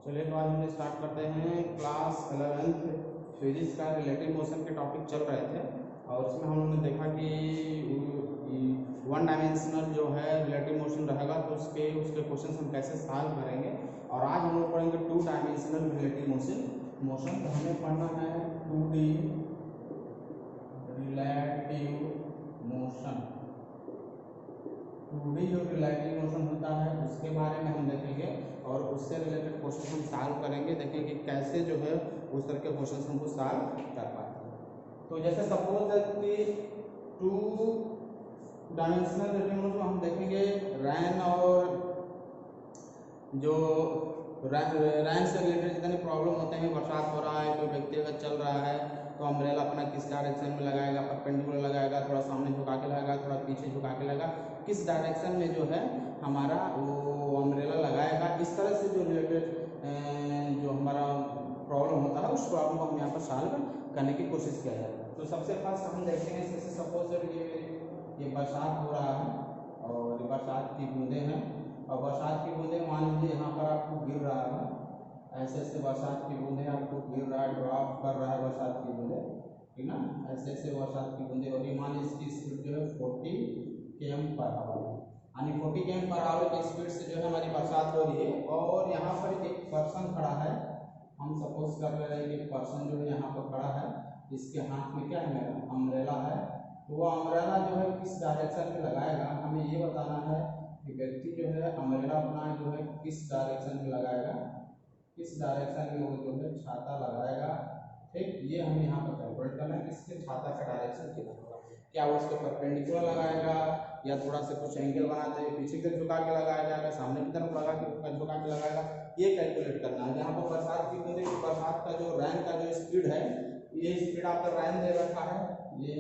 चलिए तो आज हम स्टार्ट करते हैं क्लास 11th फिजिक्स का रिलेटिव मोशन के टॉपिक चल रहे थे और उसमें हम लोगों ने देखा कि वन डायमेंशनल जो है रिलेटिव मोशन रहेगा तो उसके क्वेश्चन हम कैसे सॉल्व करेंगे। और आज हम लोग पढ़ेंगे टू डायमेंशनल रिलेटिव मोशन तो हमें पढ़ना है 2D रिलेटिव मोशन। 2D जो रिलेटिव मोशन होता है उसके बारे में हम देखेंगे और उससे रिलेटेड क्वेश्चन हम सॉल्व करेंगे, देखेंगे कैसे जो है उस तरह के क्वेश्चन हमको सॉल्व कर पाते हैं। तो जैसे सपोज कि टू डायमेंशनल रिलेटिव मोशन हम देखेंगे रैन और जो रैन से रिलेटेड जितने प्रॉब्लम होते हैं, बरसात हो रहा है, कोई व्यक्ति अगर चल रहा है तो अम्ब्रेला अपना किस डायरेक्शन में लगाएगा, परपेंडिकुलर लगाएगा, थोड़ा सामने झुका के लगाएगा, थोड़ा पीछे झुका के लगाएगा, किस डायरेक्शन में जो है हमारा वो अम्ब्रेला लगाएगा। इस तरह से जो रिलेटेड जो हमारा प्रॉब्लम होता है उस प्रॉब्लम को हम यहाँ पर सॉल्व करने की कोशिश किया जाता है। तो सबसे फर्स्ट हम देखते हैं, जैसे सपोज ये बरसात हो रहा है और ये बरसात की बूंदें हैं और बरसात की बूंदें मान लीजिए यहाँ पर आपको गिर रहा है, ऐसे ऐसे बरसात की बूंदें आपको गिर रहा है, ड्रॉप कर रहा है बरसात की बूंदें, ठीक ना, ऐसे ऐसे बरसात की बूंदें हो रही है। मान लीजिए इसकी स्पीड जो है 40 km पर आवर है, यानी 40 km पर आवर की स्पीड से जो है हमारी बरसात हो रही है। और यहाँ पर एक पर्सन खड़ा है, हम सपोज कर ले रहे हैं कि एक पर्सन जो है यहाँ पर खड़ा है, इसके हाथ में क्या है, अम्ब्रेला है। तो वो अम्ब्रेला जो है किस डायरेक्शन में लगाएगा, हमें ये बताना है कि व्यक्ति जो है अम्ब्रेला अपना जो है किस डायरेक्शन में लगाएगा, किस डायरेक्शन में वो जो है छाता लगाएगा। ठीक, ये हमें यहाँ पर कैलकुलेट करना है कि इसके छाता का डायरेक्शन कितना होगा, क्या वो उसके परपेंडिकुलर लगाएगा या थोड़ा सा कुछ एंगल बनाते हुए पीछे की तरफ झुका के लगाया जाएगा, सामने की तरफ लगा के झुका के लगाएगा, ये कैलकुलेट करना है। यहाँ पर बरसात की बूंदे, बरसात का जो रैन का जो स्पीड है, ये स्पीड आपका रैन दे रखा है, ये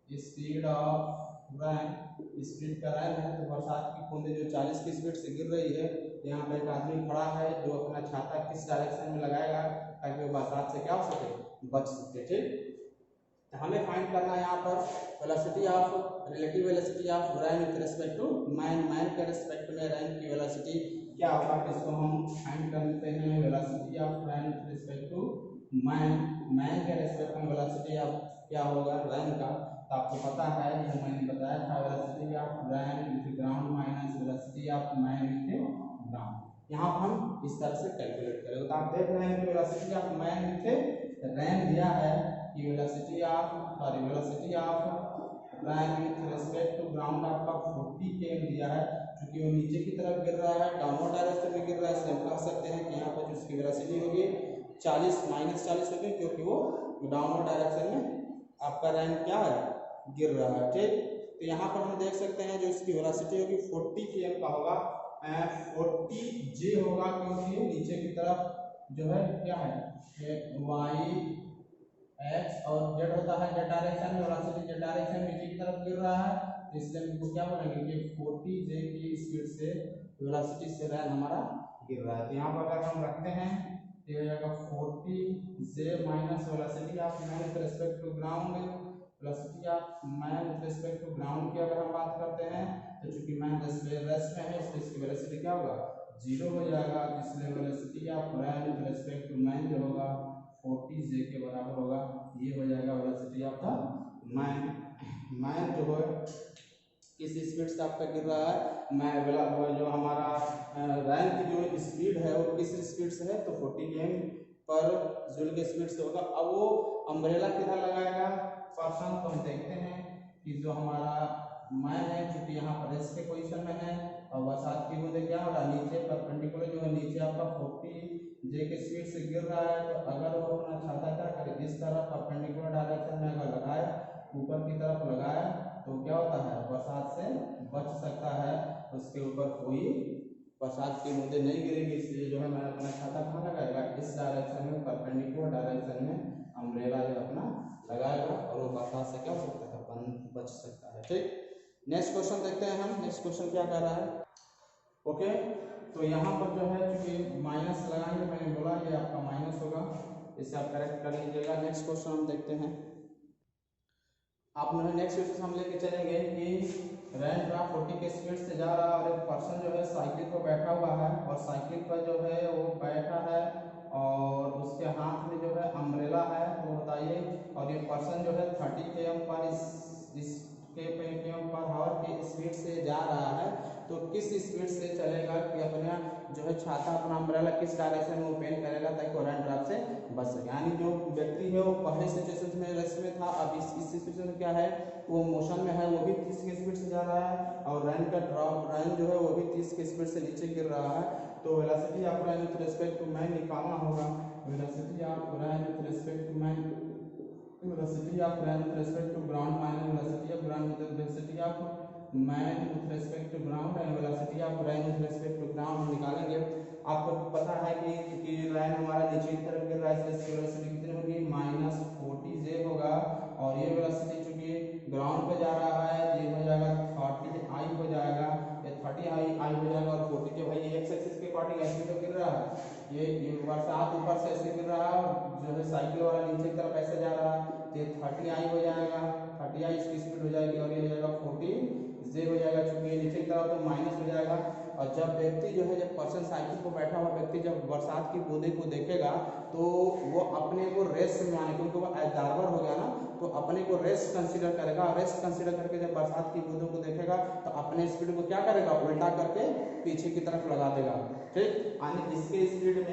स्पीड ऑफ रैन, स्पीड का रैन है। तो बरसात की बूंदें जो 40 की स्पीड से गिर रही है, यहाँ पे एक आदमी खड़ा है जो अपना छाता किस डायरेक्शन में लगाएगा ताकि वो बरसात से क्या हो सके, बच सके। ठीक, हमें फाइंड करना है यहाँ पर velocity of relative velocity of rain with respect to man के रिस्पेक्ट में रैन की वेलोसिटी क्या होगा, इसको हम फाइंड करते हैं। Velocity of rain with respect to man के रिस्पेक्ट में वेलोसिटी ऑफ क्या होगा, रैन का। तो आपको पता है, जो मैंने बताया था, velocity of rain with ground minus velocity of man with ground. यहाँ पर हम इस तरह से कैलकुलेट करेंगे। तो आप देख रहे हैं कि velocity of man with rain दिया है कि velocity of rain with respect to ground आपका 40 km दिया है। क्योंकि वो नीचे की तरफ गिर रहा है, डाउनवर्ड डायरेक्शन में गिर रहा है, इसलिए हम कह सकते हैं कि यहाँ पर जो उसकी वेलोसिटी होगी 40 -40 होगी, क्योंकि वो डाउनवर्ड डायरेक्शन में आपका रैन क्या है, गिर रहा है। ठीक, तो यहाँ पर हम देख सकते हैं जो इसकी वेलोसिटी होगी 40 km का होगा, 40 J होगा, क्योंकि नीचे की तरफ जो है क्या है, y x और z होता है, z डायरेक्शन में वेलोसिटी z डायरेक्शन नीचे की तरफ गिर रहा है, तो इसलिए हमको क्या बोलेंगे कि 40 J की स्पीड से वेलोसिटी से रैन हमारा गिर रहा है। तो यहाँ पर अगर हम रखते हैं तो ये जाएगा 40 J minus velocity of man with respect to ground, velocity of man with respect to ground की अगर हम बात करते हैं तो चूंकि मैन रेस्ट में है इसलिए इसकी वेलोसिटी क्या होगा, 0 हो जाएगा। इसलिए velocity of rain with respect to man जो होगा 40 J के बराबर होगा, ये हो जाएगा वेलोसिटी ऑफ द मैन जो है किस स्पीड से आपका गिर रहा है, जो हमारा रैन की जो स्पीड है वो किस स्पीड से है, तो 40 km पर जूल के स्पीड से होगा। अब वो अम्ब्रेला किधर लगाएगा पर्सन, तो हम देखते हैं कि जो हमारा मैन है क्योंकि यहाँ पर रेस्ट के पोजीशन में है और बरसात की बूंदें क्या हो रहा है, नीचे परपेंडिकुलर जो है नीचे आपका 40 J के स्पीड से गिर रहा है। तो अगर वो अपना छाता क्या करे, इस तरह परपेंडिकुलर डायरेक्शन में अगर लगाए, ऊपर की तरफ लगाए, तो क्या होता है, बरसात से बच सकता है, उसके ऊपर कोई बरसात की बूंदें नहीं गिरेगी। इसलिए जो है मैं अपना छाता कहाँ लगाएगा, इस डायरेक्शन में परपेंडिकुलर डायरेक्शन में अम्ब्रेला जो अपना लगाएगा और वो बरसात से क्या हो सकता है, बच सकता है। ठीक, नेक्स्ट क्वेश्चन देखते हैं हम, नेक्स्ट क्वेश्चन क्या कह रहा है। ओके, तो यहाँ पर जो है क्योंकि माइनस लगाएंगे, मैंने बोला ये आपका माइनस होगा, इसे आप करेक्ट कर लीजिएगा। नेक्स्ट क्वेश्चन हम देखते हैं, आप नेक्स्ट क्वेश्चन हम लेके चलेंगे कि रैन ट्रैक 40 के स्पीड से जा रहा है और एक पर्सन जो है साइकिल पर बैठा हुआ है और साइकिल पर जो है वो बैठ स्पीड से जा रहा है तो किस स्पीड से चलेगा कि अपना जो है छाता अपना अम्ब्रेला किस डायरेक्शन में ओपन करेगा ताकि वो रेन ड्रॉप से बच सके। यानी जो व्यक्ति है वो पहले सिचुएशन में रेस्ट में था, अब इस सिचुएशन में क्या है वो मोशन में है, वो भी 30 की स्पीड से जा रहा है और रैन का ड्रॉप रैन जो है वो भी 30 की स्पीड से नीचे गिर रहा है। तो velocity of rain with respect to man निकालना होगा। Velocity of rain with respect to man, velocity of rain with respect to ground minus velocity of ground with velocity of man with respect to ground and velocity of rain with respect to ground निकालेंगे। आपको पता है कि रैन हमारा नीचे की तरफ गिर रहा है इसलिए इसकी वेलोसिटी कितनी होगी -40 जे होगा और ये वेलोसिटी चूंकि ग्राउंड पे जा रहा है ये हो जाएगा 30 आई हो जाएगा, ये 30 आई हो जाएगा और 40 के भाई एक्स एक्सिस के अकॉर्डिंग ऐसे तो गिर रहा है, ये बरसात ऊपर से ऐसे गिर रहा है जो है साइकिल वाला नीचे की तरफ ऐसे जा रहा है तो ये 30 आई हो जाएगा, 30 आई इसकी स्पीड हो जाएगी और ये हो जाएगा 40 जे हो जाएगा चूंकि ये नीचे की तरफ तो माइनस हो जाएगा। और जब व्यक्ति जो है जब पर्सन साइकिल पर बैठा हुआ व्यक्ति जब बरसात की बूंदे को देखेगा तो वो अपने को रेस्ट में आने क्योंकि वो एब्जॉर्बर हो गया ना तो अपने को रेस्ट कंसीडर करेगा, रेस्ट कंसीडर करके जब बरसात की बूंदों को देखेगा तो अपने स्पीड को क्या करेगा उल्टा करके पीछे की तरफ लगा देगा। ठीक, यानी इसके स्पीड में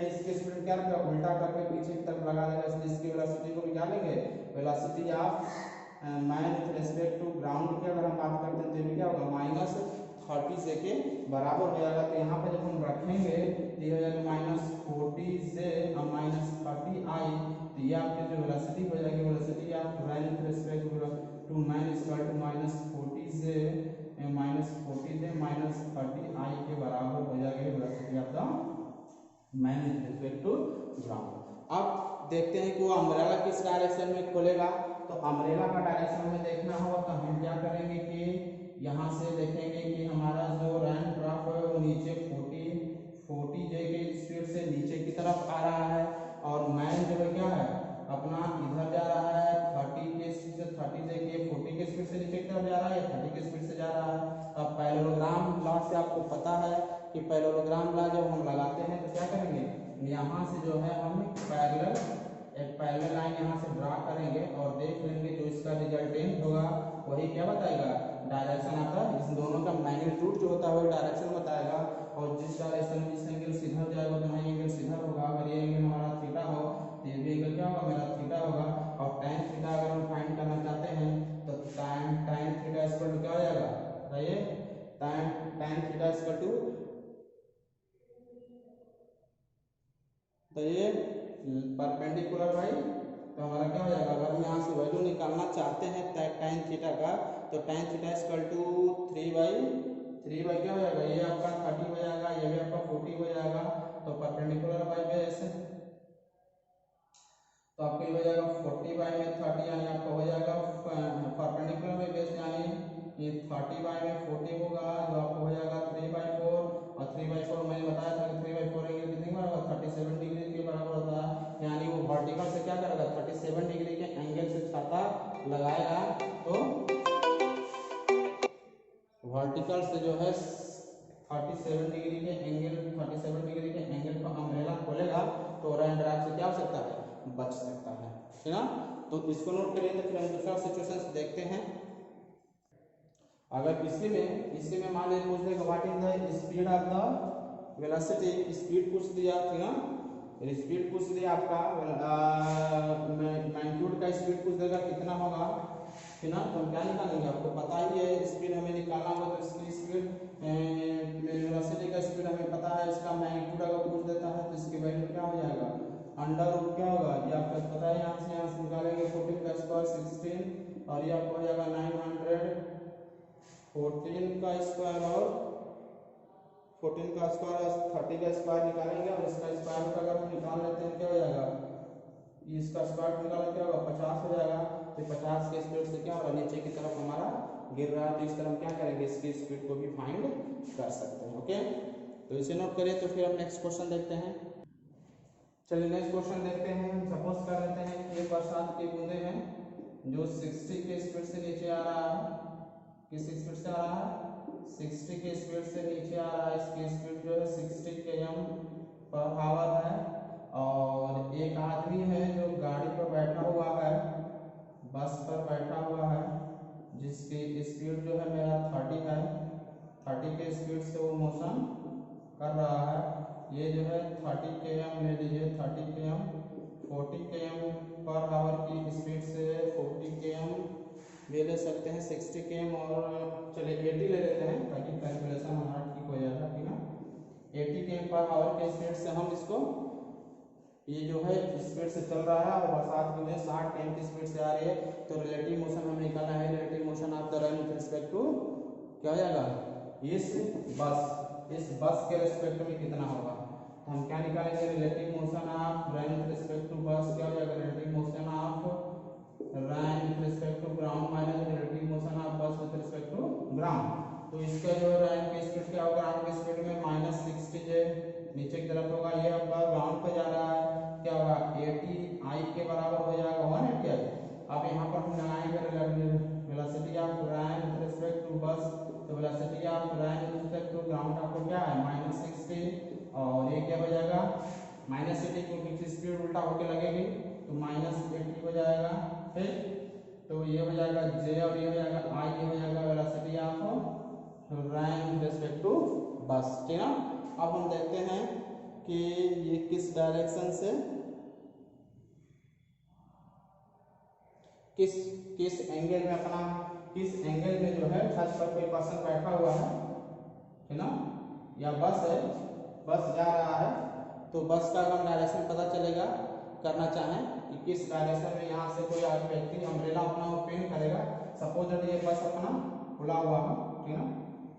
क्या करेगा उल्टा करके पीछे की तरफ लगा देगा, इसलिए इसकी वेलोसिटी को भी क्या लेंगे velocity of man with respect to ground की अगर हम बात करते हैं तो क्या होगा -30 जे के बराबर हो जाएगा। तो यहाँ पे जब हम रखेंगे तो ये हो जाएगा -40 जे और -30 आई तो ये आपकी जो वेलोसिटी हो जाएगी velocity of rain with respect to man equal to -40 j -30 i के बराबर हो जाएगी velocity of the man with respect to ground. अब देखते हैं कि वो अम्ब्रेला किस डायरेक्शन में खोलेगा। तो अम्ब्रेला का डायरेक्शन में देखना होगा तो हम क्या करेंगे कि यहाँ से देखेंगे कि हमारा जो रैन ड्रॉप है वो नीचे 40 जे के स्पीड से नीचे की तरफ आ रहा है और मैन जो है क्या है अपना इधर जा रहा है 30 के स्पीड से 30 जे के 40 के स्पीड से नीचे की तरफ जा रहा है, 30 के स्पीड से जा रहा है। अब पैरेललोग्राम लॉ से आपको पता है कि पैरेललोग्राम लॉ जब हम लगाते हैं तो क्या करेंगे यहाँ से जो है हम एक पैरेलल लाइन यहाँ से ड्रा करेंगे और देख लेंगे जो इसका रिजल्टेंट होगा वही क्या बताएगा डायरेक्शन आपका इस दोनों का मैग्नीट्यूड जो होता है वही डायरेक्शन बताएगा और जिस डायरेक्शन में जिस एंगल से इधर जाएगा तो वही एंगल सीधा होगा। अगर ये एंगल हमारा थीटा हो तो ये भी एंगल क्या होगा मेरा थीटा होगा और tan थीटा अगर हम फाइंड करना चाहते हैं तो tan थीटा इक्वल टू क्या हो जाएगा बताइए tan थीटा इक्वल टू तो ये परपेंडिकुलर भाई तो हमारा क्या हो जाएगा अगर हम यहाँ से वैल्यू निकालना चाहते हैं tan थीटा का तो tan theta equal to 3 by क्या हो जाएगा ये आपका 30 हो जाएगा ये भी आपका 40 हो जाएगा तो परपेंडिकुलर बाई बेस तो आपको ये हो जाएगा 40 बाई में 30 यानी आपका हो जाएगा परपेंडिकुलर में बेस यानी ये 30 बाई में 40 होगा जो आपको हो जाएगा 3/4 और 3/4 मैंने बताया था कि 3/4 एंगल कितने का होगा 37 डिग्री के बराबर होता है। यानी वो वर्टिकल से क्या करेगा 37 डिग्री के एंगल से छाता लगाएगा तो वर्टिकल से जो है 37 डिग्री के एंगल पर अम्ब्रेला खोलेगा तो रैन ड्रॉप से क्या हो सकता है बच सकता है, ठीक ना। तो इसको नोट करिए तो फिर हम दूसरा सिचुएशन देखते हैं। अगर इसी में मान लीजिए पूछ देगा what is the speed of the velocity, speed पूछ दिया ठीक ना, स्पीड पूछ दिया आपका मैग्नीट्यूड का स्पीड पूछ देगा कितना होगा ठीक ना। तो हम क्या निकालेंगे आपको पता ही है स्पीड हमें निकालना होगा तो इसकी स्पीड वेलोसिटी का स्पीड हमें पता है, इसका मैग्नीट्यूड अगर पूछ देता है तो इसकी वैल्यू क्या हो जाएगा अंडर रूट क्या होगा ये आपको पता है यहाँ से निकालेंगे 14 का स्क्वायर 16 और ये आपको हो जाएगा 914 का स्क्वायर और 14 का स्क्वायर और 30 का स्क्वायर निकालेंगे और इसका स्क्वायर रूट अगर हम निकाल लेते हैं क्या हो जाएगा इसका स्क्वायर रूट निकालेंगे क्या होगा 50 हो जाएगा। तो 50 के स्पीड से क्या होगा नीचे की तरफ हमारा गिर रहा है तो इस तरह हम क्या करेंगे इसकी स्पीड को भी फाइंड कर सकते हैं। ओके तो इसे नोट करिए तो फिर हम नेक्स्ट क्वेश्चन देखते हैं। चलिए नेक्स्ट क्वेश्चन देखते हैं। हम सपोज कर लेते हैं कि एक बरसात की बूंदे हैं जो 60 के स्पीड से नीचे आ रहा है, किस स्पीड से आ रहा है 60 के स्पीड से नीचे आ रहा है, इसकी स्पीड जो है 60 km/h है और एक आदमी है जो गाड़ी पर बैठा हुआ है बस पर बैठा हुआ है जिसकी स्पीड जो है मेरा 30 है 30 के स्पीड से वो मोशन कर रहा है। ये जो है 30 km ले लीजिए, 30 km 40 km पर आवर की स्पीड से 40 km भी ले सकते हैं, 60 km और चलिए 80 ले लेते हैं ताकि कैलकुलेशन हमारा ठीक हो जाएगा, ठीक है। 80 km पर आवर के स्पीड से हम इसको, ये जो है स्पीड से चल रहा है और बरसात की वजह 60 km की स्पीड से आ रही है, तो रिलेटिव मोशन हमें निकालना है। Relative motion of the rain with respect to क्या हो जाएगा, इस बस के रिस्पेक्ट में कितना होगा, तो हम क्या निकालेंगे, relative motion of run with respect to bus क्या हो जाएगा, relative motion of run with respect to ground minus relative motion of bus with respect to ground. तो इसका जो रन की स्पीड क्या होगा, ग्राउंड की स्पीड में -60 जो नीचे की तरफ होगा, ये आपका ग्राउंड पे जा रहा है, क्या होगा 80 I के बराबर हो जाएगा 180 I। अब यहाँ पर हम लगाएंगे velocity of run with respect to bus, तो velocity of run with respect to ground आपको क्या है -60 और ये क्या हो जाएगा -80 क्योंकि स्पीड उल्टा होके लगेगी तो -80 हो जाएगा, ठीक। तो ये हो जाएगा J और ये हो जाएगा I, ये हो जाएगा velocity of run with respect to bus, ठीक है। अब हम देखते हैं कि ये किस डायरेक्शन से किस एंगल में अपना, किस एंगल में जो है छत पर कोई पर्सन बैठा हुआ है ना, या बस है, बस जा रहा है, तो बस का अगर डायरेक्शन पता चलेगा, करना चाहें कि किस डायरेक्शन में यहाँ से कोई व्यक्ति अम्ब्रेला अपना ओपन करेगा। सपोज ये बस अपना खुला हुआ है, ठीक है,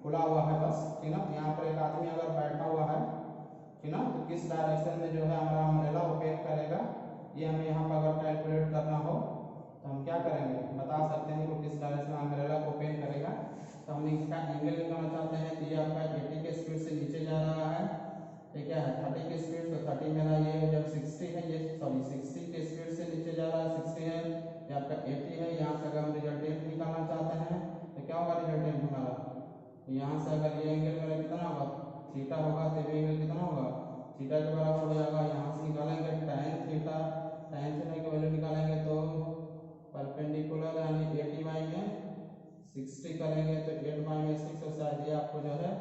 खुला हुआ है बस, ठीक है। यहाँ पर एक आदमी अगर बैठा हुआ है, ठीक है, तो किस डायरेक्शन में जो है हमारा अम्ब्रेला ओपन करेगा, ये हमें यहाँ पर अगर कैलकुलेट करना हो तो हम क्या करेंगे, बता सकते हैं कि किस डायरेक्शन में अम्ब्रेला ओपन करेगा। तो हम इसका एंगल निकालना चाहते हैं, तो ये आपका 80 के स्पीड से नीचे जा रहा है, ये क्या है 30 की स्पीड, तो 30 मेरा ये जब 60 है, ये सॉरी 60 की स्पीड से नीचे जा रहा है, 60 है, ये आपका 80 है। यहाँ से अगर हम रिजल्टेंट निकालना चाहते हैं तो क्या होगा रिजल्टेंट हमारा, यहाँ से अगर ये एंगल मेरा कितना होगा, थीटा होगा, तो ये एंगल कितना होगा, थीटा के बराबर हो जाएगा। यहाँ से निकालेंगे tan थीटा, tan थीटा की वैल्यू निकालेंगे तो परपेंडिकुलर यानी 80 में 60 करेंगे तो 8 में 6 और शायद ये आपको जो है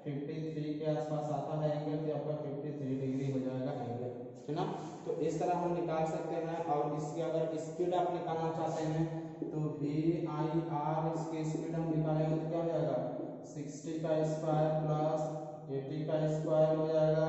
53 के आसपास आता है एंगल, तो आपका 53 डिग्री हो जाएगा एंगल, है ना। तो इस तरह हम निकाल सकते हैं। और इसकी अगर स्पीड आप निकालना चाहते हैं तो VIR इसकी स्पीड हम निकालेंगे तो क्या हो जाएगा 60 का स्क्वायर प्लस 80 का स्क्वायर हो जाएगा,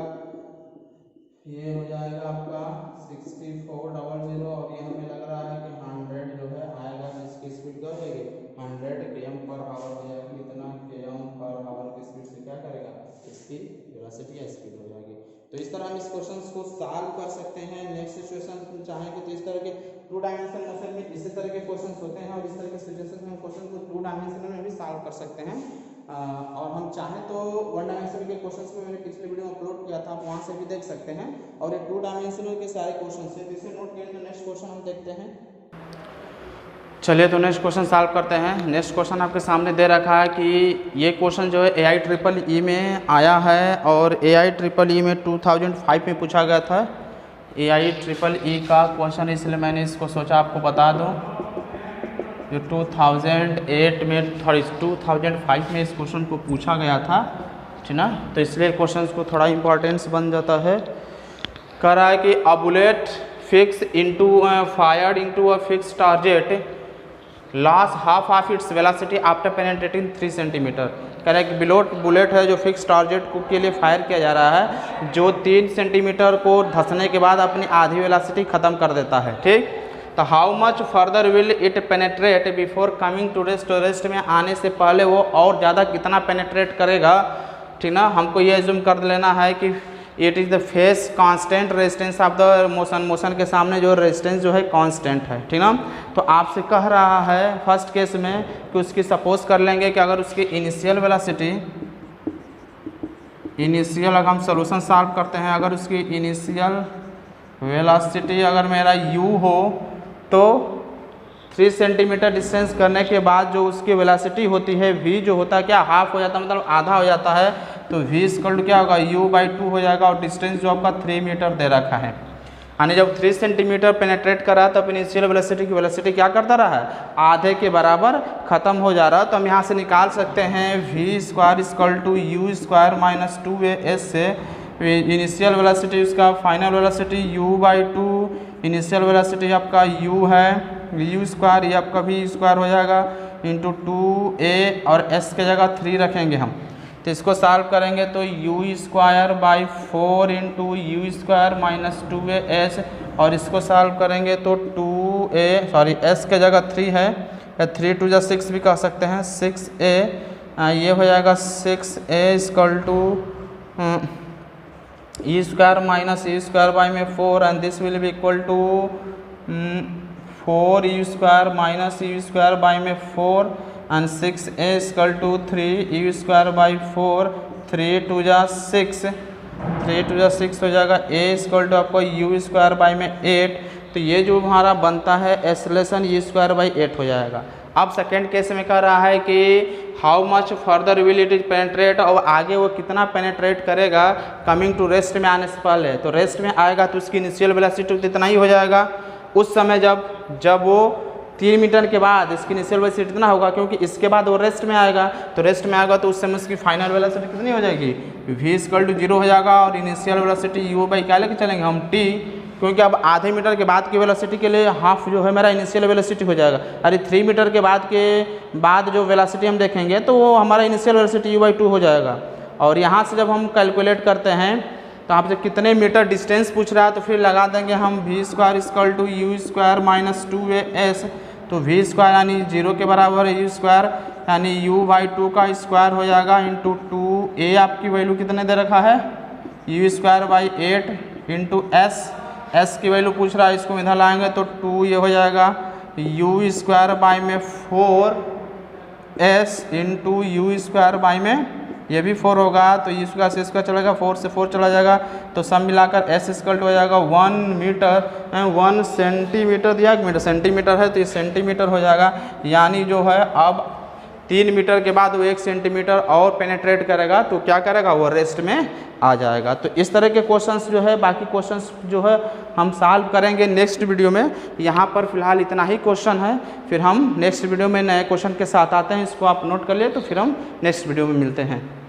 ये हो जाएगा आपका 6400 और ये हमें लग रहा है कि 100 जो है आएगा, तो इसकी स्पीड क्या हो जाएगी 100 km पर आवर हो जाएगी। इतना km पर आवर की स्पीड से क्या करेगा, इसकी वेलोसिटी या स्पीड हो जाएगी। तो इस तरह हम इस क्वेश्चन को सॉल्व कर सकते हैं। नेक्स्ट सिचुएशन चाहेंगे तो इस तरह के 2 डायमेंशनल मोशन में इसी तरह के क्वेश्चन होते हैं और इस तरह के सिचुएशन में हम क्वेश्चन को 2 डायमेंशनल में भी सॉल्व कर सकते हैं। और हम चाहें तो 1 डायमेंशनल के क्वेश्चंस में मैंने पिछले वीडियो में अपलोड किया था, आप वहाँ से भी देख सकते हैं। और ये 2 डायमेंशनल के सारे क्वेश्चन है, तो इसे नोट करें। तो नेक्स्ट क्वेश्चन हम देखते हैं। चलिए तो नेक्स्ट क्वेश्चन सॉल्व करते हैं। नेक्स्ट क्वेश्चन आपके सामने दे रखा है कि ये क्वेश्चन जो है AIEEE में आया है और AIEEE में 2005 में पूछा गया था। AIEEE का क्वेश्चन, इसलिए मैंने इसको सोचा आपको बता दूं। जो 2008 में 2005 में इस क्वेश्चन को पूछा गया था, ठीक ना, तो इसलिए क्वेश्चन को थोड़ा इंपॉर्टेंस बन जाता है। कह रहा है कि a bullet fix into fired into a fix target loss half of its velocity after penetrating 3 centimetre. कह रहा है कि बुलेट है जो फिक्स टारगेट के लिए फायर किया जा रहा है, जो 3 सेंटीमीटर को धंसने के बाद अपनी आधी वेलोसिटी ख़त्म कर देता है, ठीक। तो how much further will it penetrate before coming to rest, तो रेस्ट में आने से पहले वो और ज़्यादा कितना पेनेट्रेट करेगा, ठीक ना। हमको ये एज्यूम कर लेना है कि it is the face constant resistance of the motion, motion के सामने जो रेजिस्टेंस जो है कांस्टेंट है, ठीक ना। तो आपसे कह रहा है फर्स्ट केस में कि उसकी सपोज कर लेंगे कि अगर उसकी इनिशियल वेलोसिटी, इनिशियल अगर हम सोल्यूशन सॉल्व करते हैं, अगर उसकी इनिशियल वेलोसिटी अगर मेरा u हो तो 3 सेंटीमीटर डिस्टेंस करने के बाद जो उसकी वेलोसिटी होती है v जो होता है क्या हाफ हो जाता है, मतलब आधा हो जाता है। तो v इक्वल टू क्या होगा u/2 हो जाएगा और डिस्टेंस जो आपका 3 मीटर दे रखा है। यानी जब 3 सेंटीमीटर पेनेट्रेट कर रहा है तब इनिशियल वेलोसिटी की वेलोसिटी क्या करता रहा है, आधे के बराबर खत्म हो जा रहा है। तो हम यहाँ से निकाल सकते हैं v square equal to u square minus 2as से इनिशियल वेलोसिटी उसका final velocity u/2, initial velocity आपका u है u स्क्वायर, ये आपका v स्क्वायर हो जाएगा इंटू 2a और s के जगह 3 रखेंगे हम। तो इसको सॉल्व करेंगे तो u square by 4 into you square minus 2as, और इसको सॉल्व करेंगे तो s के जगह 3 है, 3 2 6 भी कह सकते हैं, 6a ये हो जाएगा 6a equal to e square minus e square by में 4 and this will be equal to 4 u square minus u square by में 4 and 6a equal to 3 u square by 4, 3 2 6, 3 2 6 हो जाएगा, a इक्वल टू आपको you square by में 8। तो ये जो हमारा बनता है एसलेशन यू स्क्वायर बाई 8 हो जाएगा। अब सेकेंड केस में कह रहा है कि how much further will it penetrate, और आगे वो कितना पेनेट्रेट करेगा कमिंग टू रेस्ट में आने से पहले। तो रेस्ट में आएगा तो उसकी इनिशियल वेलोसिटी इतना ही हो जाएगा। उस समय जब वो 3 मीटर के बाद इसकी इनिशियल वेलोसिटी इतना होगा, क्योंकि इसके बाद वो रेस्ट में आएगा, तो रेस्ट में आएगा तो उस समय उसकी फाइनल वेलोसिटी कितनी हो जाएगी, v इक्वल टू 0 हो जाएगा, और इनिशियल वेलोसिटी u बाई क्या लेके चलेंगे हम t, क्योंकि अब आधे मीटर के बाद की वेलोसिटी के लिए हाफ जो है मेरा इनिशियल वेलोसिटी हो जाएगा। अरे 3 मीटर के बाद जो वेलोसिटी हम देखेंगे तो वो हमारा इनिशियल वेलोसिटी u/2 हो जाएगा। और यहाँ से जब हम कैलकुलेट करते हैं तो आपसे कितने मीटर डिस्टेंस पूछ रहा है, तो फिर लगा देंगे हम v square equal to u square minus 2as, तो v स्क्वायर यानी 0 के बराबर है u स्क्वायर, यानी u/2 का स्क्वायर हो जाएगा इंटू 2a आपकी वैल्यू कितने दे रखा है, u square by 8 into s की वैल्यू पूछ रहा है, इसको इधर लाएंगे तो 2 ये हो जाएगा u स्क्वायर बाई में 4s into you square by में ये भी 4 होगा, तो यू स्क्वायर से इसका चलेगा, 4 से 4 चला जाएगा, तो सब मिलाकर s इक्वल हो जाएगा 1 मीटर, 1 सेंटीमीटर दिया, मीटर सेंटीमीटर है तो ये सेंटीमीटर हो जाएगा। यानी जो है अब 3 मीटर के बाद वो 1 सेंटीमीटर और पेनेट्रेट करेगा तो क्या करेगा, वो रेस्ट में आ जाएगा। तो इस तरह के क्वेश्चंस जो है, बाकी क्वेश्चंस जो है हम सॉल्व करेंगे नेक्स्ट वीडियो में। यहाँ पर फिलहाल इतना ही क्वेश्चन है, फिर हम नेक्स्ट वीडियो में नए क्वेश्चन के साथ आते हैं। इसको आप नोट कर लिए तो फिर हम नेक्स्ट वीडियो में मिलते हैं।